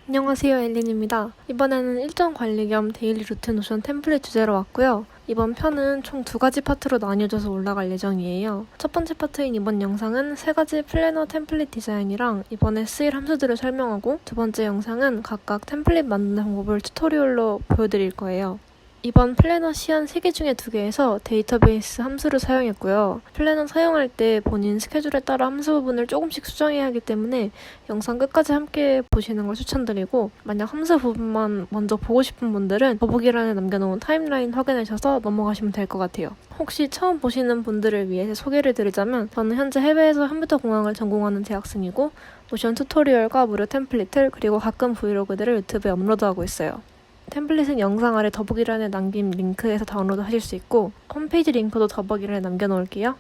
안녕하세요, 엘린입니다. 이번에는 일정 관리 겸 데일리 루틴 노션 템플릿 주제로 왔고요. 이번 편은 총 2가지 파트로 나뉘어져서 올라갈 예정이에요. 첫 번째 파트인 이번 영상은 3가지 플래너 템플릿 디자인이랑 이번에 쓰일 함수들을 설명하고, 두 번째 영상은 각각 템플릿 만드는 방법을 튜토리얼로 보여드릴 거예요. 이번 플래너 시안 3개 중에 2개에서 데이터베이스 함수를 사용했고요. 플래너 사용할 때 본인 스케줄에 따라 함수 부분을 조금씩 수정해야 하기 때문에 영상 끝까지 함께 보시는 걸 추천드리고, 만약 함수 부분만 먼저 보고 싶은 분들은 더보기란에 남겨놓은 타임라인 확인하셔서 넘어가시면 될 것 같아요. 혹시 처음 보시는 분들을 위해 소개를 드리자면, 저는 현재 해외에서 컴퓨터 공학을 전공하는 대학생이고, 노션 튜토리얼과 무료 템플릿을 그리고 가끔 브이로그들을 유튜브에 업로드하고 있어요. 템플릿은 영상 아래 더보기란에 남긴 링크에서 다운로드 하실 수 있고, 홈페이지 링크도 더보기란에 남겨놓을게요.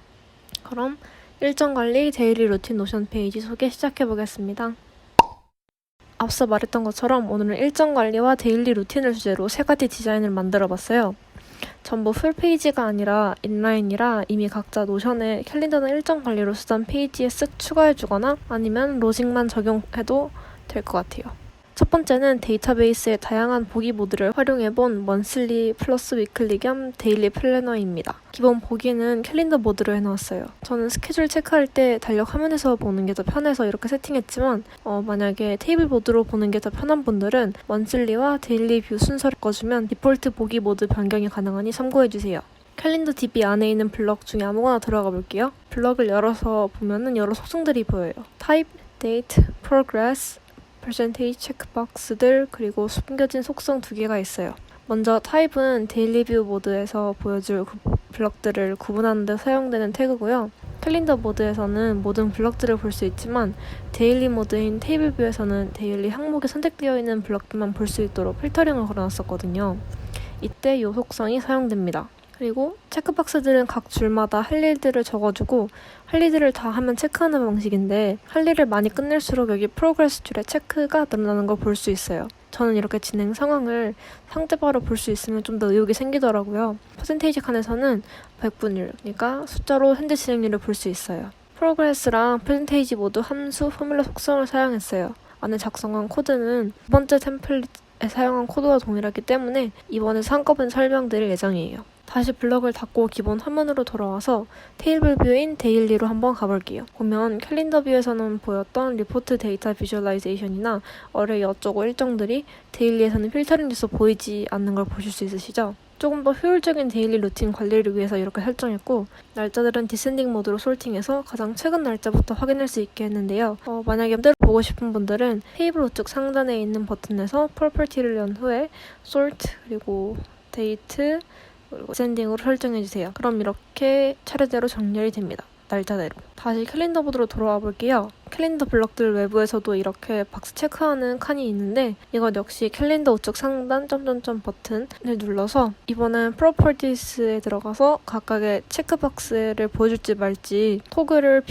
그럼 일정 관리 데일리 루틴 노션 페이지 소개 시작해보겠습니다. 앞서 말했던 것처럼 오늘은 일정 관리와 데일리 루틴을 주제로 3가지 디자인을 만들어봤어요. 전부 풀페이지가 아니라 인라인이라 이미 각자 노션에 캘린더나 일정 관리로 쓰던 페이지에 쓱 추가해주거나 아니면 로직만 적용해도 될 것 같아요. 첫 번째는 데이터베이스의 다양한 보기 모드를 활용해본 먼슬리 플러스 위클리 겸 데일리 플래너입니다. 기본 보기는 캘린더 모드로 해놓았어요. 저는 스케줄 체크할 때 달력 화면에서 보는 게 더 편해서 이렇게 세팅했지만 만약에 테이블 모드로 보는 게 더 편한 분들은 먼슬리와 데일리 뷰 순서를 바꿔주면 디폴트 보기 모드 변경이 가능하니 참고해주세요. 캘린더 DB 안에 있는 블럭 중에 아무거나 들어가 볼게요. 블럭을 열어서 보면은 여러 속성들이 보여요. 타입, 데이트, 프로그레스, 퍼센테이지 체크박스들, 그리고 숨겨진 속성 2개가 있어요. 먼저 타입은 데일리 뷰 모드에서 보여줄 블럭들을 구분하는 데 사용되는 태그고요. 캘린더 모드에서는 모든 블럭들을 볼 수 있지만 데일리 모드인 테이블 뷰에서는 데일리 항목에 선택되어 있는 블럭들만 볼 수 있도록 필터링을 걸어놨었거든요. 이때 이 속성이 사용됩니다. 그리고 체크박스들은 각 줄마다 할 일들을 적어주고, 할 일들을 다 하면 체크하는 방식인데, 할 일을 많이 끝낼수록 여기 프로그레스 줄에 체크가 늘어나는 걸 볼 수 있어요. 저는 이렇게 진행 상황을 상대바로 볼 수 있으면 좀 더 의욕이 생기더라고요. 퍼센테이지 칸에서는 100분율, 그러니까 숫자로 현재 진행률을 볼 수 있어요. 프로그레스랑 퍼센테이지 모두 함수 포뮬러 속성을 사용했어요. 안에 작성한 코드는 두 번째 템플릿에 사용한 코드와 동일하기 때문에 이번에서 한꺼번에 설명드릴 예정이에요. 다시 블럭을 닫고 기본 화면으로 돌아와서 테이블 뷰인 데일리로 한번 가볼게요. 보면 캘린더 뷰에서는 보였던 리포트 데이터 비주얼라이제이션이나 어레이 어쩌고 일정들이 데일리에서는 필터링 돼서 보이지 않는 걸 보실 수 있으시죠? 조금 더 효율적인 데일리 루틴 관리를 위해서 이렇게 설정했고, 날짜들은 디센딩 모드로 솔팅해서 가장 최근 날짜부터 확인할 수 있게 했는데요. 만약에 맘대로 보고 싶은 분들은 테이블 우측 상단에 있는 버튼에서 프로퍼티를 연 후에 sort 그리고 date 그리고 디센딩으로 설정해주세요. 그럼 이렇게 차례대로 정렬이 됩니다. 날짜대로. 다시 캘린더 모드로 돌아와 볼게요. 캘린더 블럭들 외부에서도 이렇게 박스 체크하는 칸이 있는데, 이건 역시 캘린더 우측 상단 점점점 버튼을 눌러서 이번엔 프로퍼티스에 들어가서 각각의 체크박스를 보여줄지 말지 토글을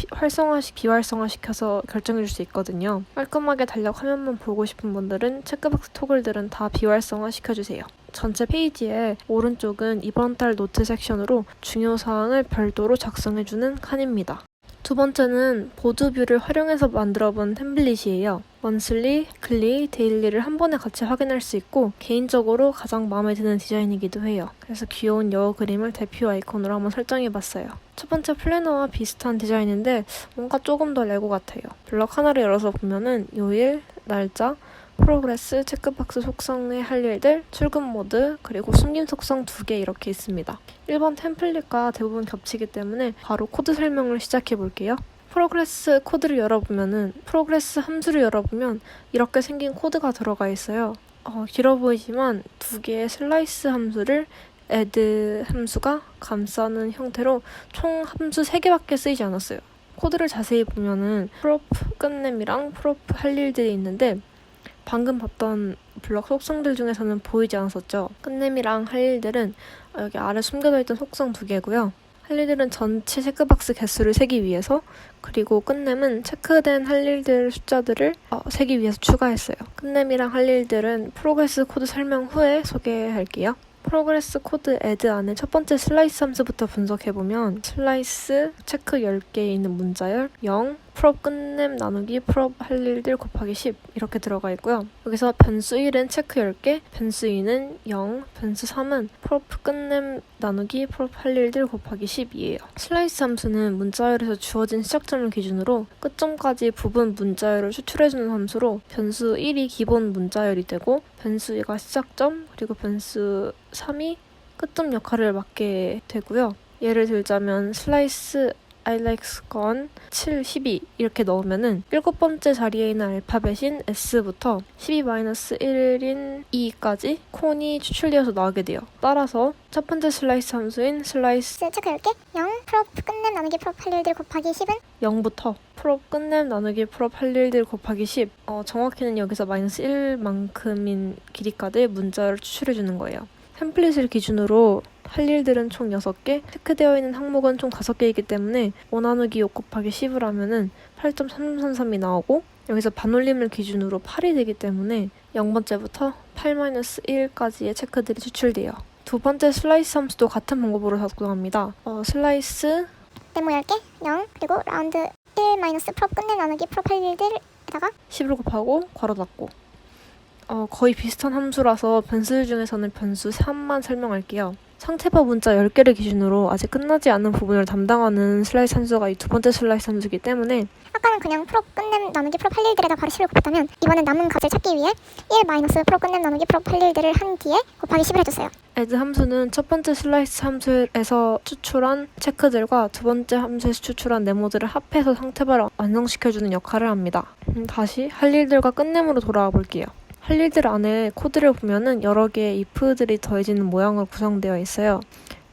비활성화시켜서 결정해줄 수 있거든요. 깔끔하게 달력 화면만 보고 싶은 분들은 체크박스 토글들은 다 비활성화 시켜주세요. 전체 페이지의 오른쪽은 이번 달 노트 섹션으로 중요사항을 별도로 작성해주는 칸입니다. 두 번째는 보드뷰를 활용해서 만들어본 템플릿이에요. 먼슬리, 위클리, 데일리를 한 번에 같이 확인할 수 있고, 개인적으로 가장 마음에 드는 디자인이기도 해요. 그래서 귀여운 여우 그림을 대표 아이콘으로 한번 설정해봤어요. 첫 번째 플래너와 비슷한 디자인인데 뭔가 조금 더 레고 같아요. 블럭 하나를 열어서 보면은 요일, 날짜, 프로그레스, 체크박스 속성의 할 일들, 출근 모드, 그리고 숨김 속성 2개 이렇게 있습니다. 1번 템플릿과 대부분 겹치기 때문에 바로 코드 설명을 시작해 볼게요. 프로그레스 코드를 열어보면은 프로그레스 함수를 열어보면 이렇게 생긴 코드가 들어가 있어요. 길어 보이지만 2개의 슬라이스 함수를 add 함수가 감싸는 형태로 총 함수 3개밖에 쓰이지 않았어요. 코드를 자세히 보면은 프로프 끝냄이랑 프로프 할 일들이 있는데, 방금 봤던 블럭 속성들 중에서는 보이지 않았었죠. 끝냄이랑 할 일들은 여기 아래 숨겨져 있던 속성 2개고요. 할 일들은 전체 체크박스 개수를 세기 위해서, 그리고 끝냄은 체크된 할 일들 숫자들을 세기 위해서 추가했어요. 끝냄이랑 할 일들은 프로그레스 코드 설명 후에 소개할게요. 프로그레스 코드 add 안에 첫 번째 슬라이스 함수부터 분석해보면 슬라이스 체크 10개에 있는 문자열 0, 풀업 끝냄 나누기 풀업 할 일들 곱하기 10 이렇게 들어가 있고요. 여기서 변수 1은 체크 10개, 변수 2는 0, 변수 3은 풀업 끝냄 나누기 풀업 할 일들 곱하기 10이에요. 슬라이스 함수는 문자열에서 주어진 시작점을 기준으로 끝점까지 부분 문자열을 추출해주는 함수로 변수 1이 기본 문자열이 되고 변수 2가 시작점, 그리고 변수 3이 끝점 역할을 맡게 되고요. 예를 들자면 슬라이스 I like 건 7, 12 이렇게 넣으면은 7번째 자리에 있는 알파벳인 S부터 12-1인 E까지 콘이 추출되어서 나오게 돼요. 따라서 첫 번째 슬라이스 함수인 슬라이스 체크 10개 0 풀업 끝냄 나누기 풀업 할 일들 곱하기 10은 0부터 풀업 끝냄 나누기 풀업 할 일들 곱하기 10 정확히는 여기서 -1만큼인 길이까지 문자를 추출해주는 거예요. 템플릿을 기준으로 할 일들은 총 6개, 체크되어 있는 항목은 총 5개이기 때문에 5 나누기 5 곱하기 10을 하면은 8.3333이 나오고 여기서 반올림을 기준으로 8이 되기 때문에 0번째부터 8-1까지의 체크들이 추출돼요. 두 번째 슬라이스 함수도 같은 방법으로 작동합니다. 슬라이스 네모 10개 0 그리고 라운드 1 풀업 끝냄 나누기 풀업 할 일들에다가 10을 곱하고 괄호 닫고 거의 비슷한 함수라서 변수 중에서는 변수 3만 설명할게요. 상태바 문자 10개를 기준으로 아직 끝나지 않은 부분을 담당하는 슬라이스 함수가 이 두 번째 슬라이스 함수이기 때문에 아까는 그냥 풀업 끝냄 나누기 풀업 할 일들에다 바로 10을 곱했다면 이번엔 남은 값을 찾기 위해 1 풀업 끝냄 나누기 풀업 할 일들을 한 뒤에 곱하기 10을 해줬어요. add 함수는 첫 번째 슬라이스 함수에서 추출한 체크들과 두 번째 함수에서 추출한 네모들을 합해서 상태바를 완성시켜주는 역할을 합니다. 다시 할 일들과 끝냄으로 돌아와 볼게요. 할 일들 안에 코드를 보면은 여러 개의 if들이 더해지는 모양으로 구성되어 있어요.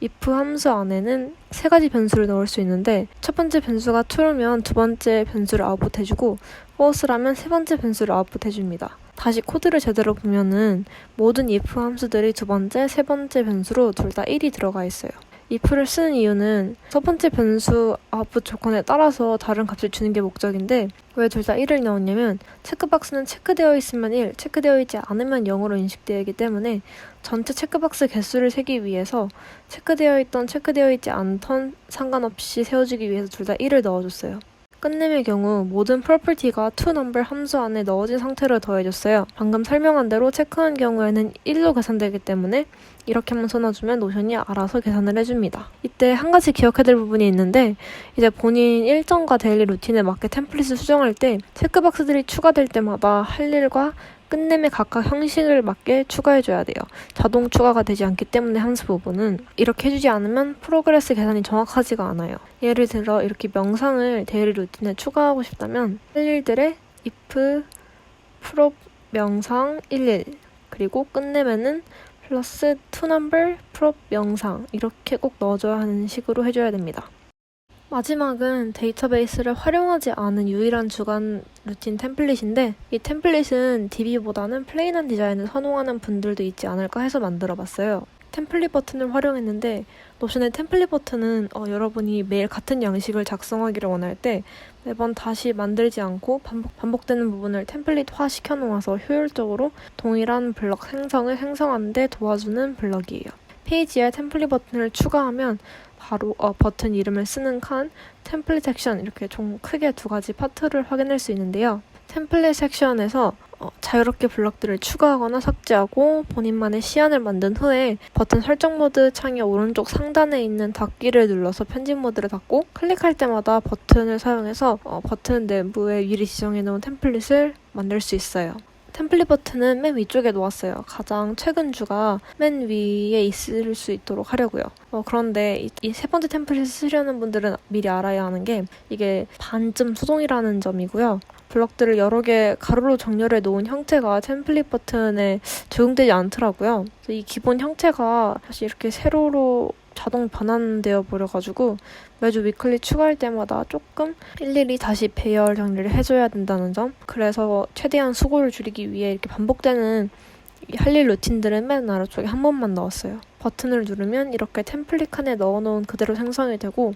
if 함수 안에는 세 가지 변수를 넣을 수 있는데 첫 번째 변수가 true면 두 번째 변수를 아웃풋해주고 false라면 세 번째 변수를 아웃풋해줍니다. 다시 코드를 제대로 보면은 모든 if 함수들이 두 번째, 세 번째 변수로 둘 다 1이 들어가 있어요. if를 쓰는 이유는 첫 번째 변수 아웃풋 조건에 따라서 다른 값을 주는 게 목적인데 왜 둘 다 1을 넣었냐면 체크박스는 체크되어 있으면 1, 체크되어 있지 않으면 0으로 인식되기 때문에 전체 체크박스 개수를 세기 위해서 체크되어 있던 체크되어 있지 않던 상관없이 세워주기 위해서 둘 다 1을 넣어줬어요. 끝냄의 경우 모든 프로퍼티가 toNumber 함수 안에 넣어진 상태로 더해졌어요. 방금 설명한 대로 체크한 경우에는 1로 계산되기 때문에 이렇게만 써놔주면 노션이 알아서 계산을 해줍니다. 이때 한 가지 기억해야 될 부분이 있는데 이제 본인 일정과 데일리 루틴에 맞게 템플릿을 수정할 때 체크박스들이 추가될 때마다 할 일과 끝냄의 각각 형식을 맞게 추가해줘야 돼요. 자동 추가가 되지 않기 때문에 함수 부분은 이렇게 해주지 않으면 프로그레스 계산이 정확하지가 않아요. 예를 들어 이렇게 명상을 데일리 루틴에 추가하고 싶다면 할 일들의 if prop 명상 11 그리고 끝내면은 플러스 toNumber prop 명상 이렇게 꼭 넣어줘야 하는 식으로 해줘야 됩니다. 마지막은 데이터베이스를 활용하지 않은 유일한 주간 루틴 템플릿인데 이 템플릿은 DB보다는 플레인한 디자인을 선호하는 분들도 있지 않을까 해서 만들어봤어요. 템플릿 버튼을 활용했는데 노션의 템플릿 버튼은 여러분이 매일 같은 양식을 작성하기를 원할 때 매번 다시 만들지 않고 반복되는 부분을 템플릿화 시켜놓아서 효율적으로 동일한 블럭 생성하는 데 도와주는 블럭이에요. 페이지에 템플릿 버튼을 추가하면 바로 버튼 이름을 쓰는 칸, 템플릿 섹션 이렇게 좀 크게 두 가지 파트를 확인할 수 있는데요. 템플릿 섹션에서 자유롭게 블럭들을 추가하거나 삭제하고 본인만의 시안을 만든 후에 버튼 설정 모드 창의 오른쪽 상단에 있는 닫기를 눌러서 편집 모드를 닫고 클릭할 때마다 버튼을 사용해서 버튼 내부에 미리 지정해 놓은 템플릿을 만들 수 있어요. 템플릿 버튼은 맨 위쪽에 놓았어요. 가장 최근 주가 맨 위에 있을 수 있도록 하려고요. 그런데 이 세 번째 템플릿을 쓰려는 분들은 미리 알아야 하는 게 이게 반쯤 수동이라는 점이고요. 블럭들을 여러 개 가로로 정렬해 놓은 형태가 템플릿 버튼에 적용되지 않더라고요. 이 기본 형태가 사실 이렇게 세로로 자동 변환되어 버려가지고 매주 위클리 추가할 때마다 조금 일일이 다시 배열 정리를 해줘야 된다는 점. 그래서 최대한 수고를 줄이기 위해 이렇게 반복되는 할 일 루틴들은 맨 아래쪽에 한 번만 넣었어요. 버튼을 누르면 이렇게 템플릿 칸에 넣어놓은 그대로 생성이 되고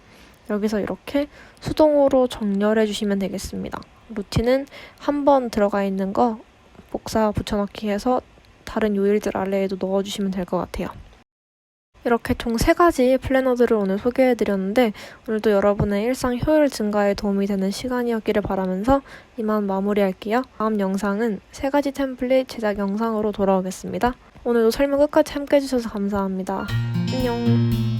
여기서 이렇게 수동으로 정렬해 주시면 되겠습니다. 루틴은 한 번 들어가 있는 거 복사 붙여넣기 해서 다른 요일들 아래에도 넣어주시면 될 것 같아요. 이렇게 총 3가지 플래너들을 오늘 소개해드렸는데 오늘도 여러분의 일상 효율 증가에 도움이 되는 시간이었기를 바라면서 이만 마무리할게요. 다음 영상은 3가지 템플릿 제작 영상으로 돌아오겠습니다. 오늘도 설명 끝까지 함께 해주셔서 감사합니다. 안녕.